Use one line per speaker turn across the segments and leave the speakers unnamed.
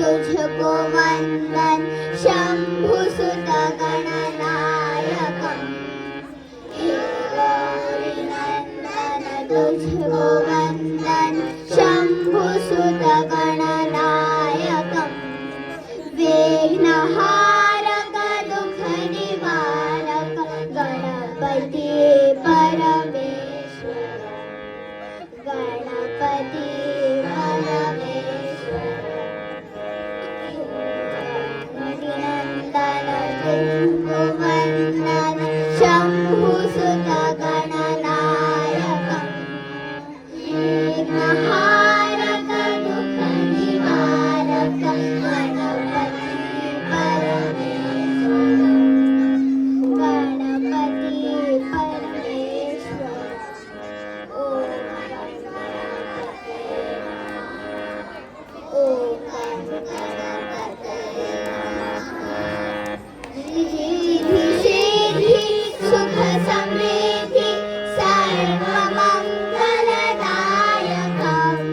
तुझको वंदन शंभुसुत गणनायकम् हे गौरीनंदन तुझको वंदन शंभुसुत गणनायकम् विघ्नहारक दुःख निवारक गणपति परमेश्वर गणपति परमेश्वर गणनंदन तुझको वंदन शंभुसुत गणनायकम् विघ्नहारक दुःख निवारक गणपति परमेश्वर गणपति परमेश्वर ओम गणपतये नमः ओम गणपतये नमः रिद्धि सिद्धि सुख समृद्धि सर्वमंगलदायकम्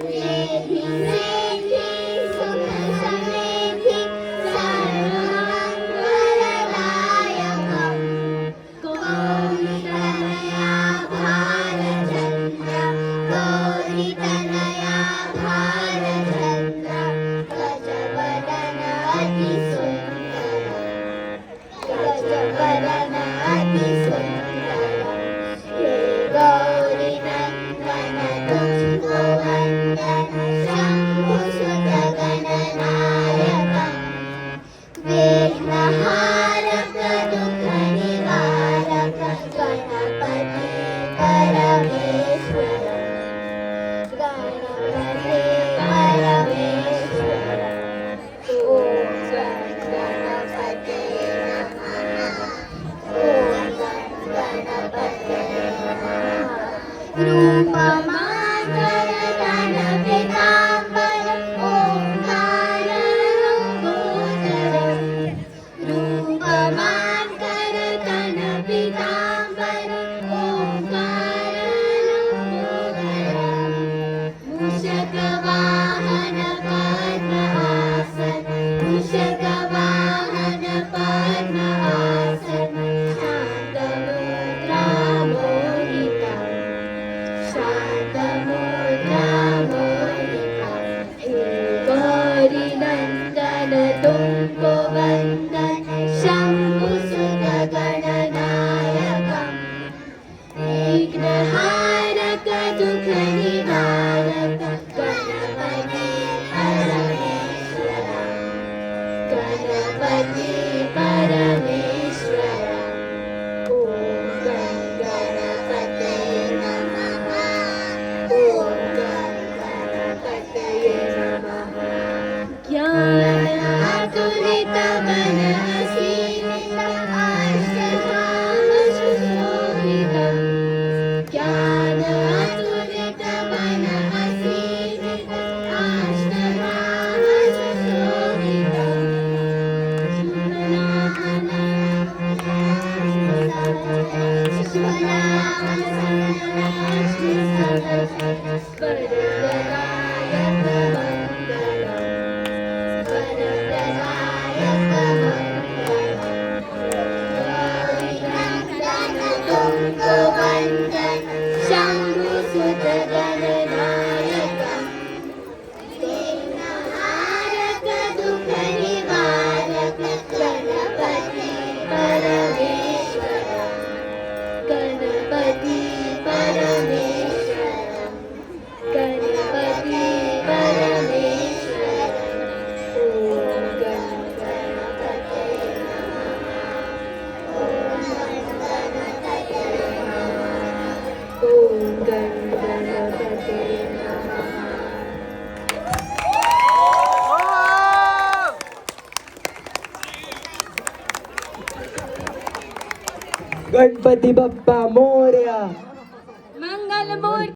रिद्धि सिद्धि सुख समृद्धि सर्वमंगलदायकम् गौरीतनया भारचन्द्र गौरीतनया भारचन्द्र गजवदन अतिसुन्दर गजवदन अतिसुन्दर हे गौरीनन्दन तुझको वन्दन शंभुसुत गणनायकम् विघ्नहारक दुःख निवारक गणपति परमेश्वर गणपति परमेश्वर ओम गणपतये नमः ओम गणपतये नमः रूपमातर तन पीताम्बर ओंकार लंबोदरम् रूपमातर तन पीताम्बर ओंकार लंबोदरम् मूषकवाहन पद्मासन मूषकवाहन पद्मासन शान्तमुद्रामोहितम् हे गौरीनन्दन तुमको वन्दन शंभुसुत गणनायकम् विघ्नहारक दुःख निवारक गणपति परमेश्वर गणपति परमेश्वर ओम गणपतये नमः ओम गणपतये नमः ज्ञानातुलित मन सीमित आश्रधाम सुशोभितम् ज्ञानातुलित मन सीमित आश्रधाम सुशोभितम् शंभुसुत गणनायकम् विघ्नहारक दुःख निवारक गणपति परमेश्वर गणपति परमेश्वर गणपति परमेश्वर ओम गणपतये नमः ओम गणपतये नमः ओम गणपतये नमः
गणपती बाप्पा मोरया
मंगल मूर्ती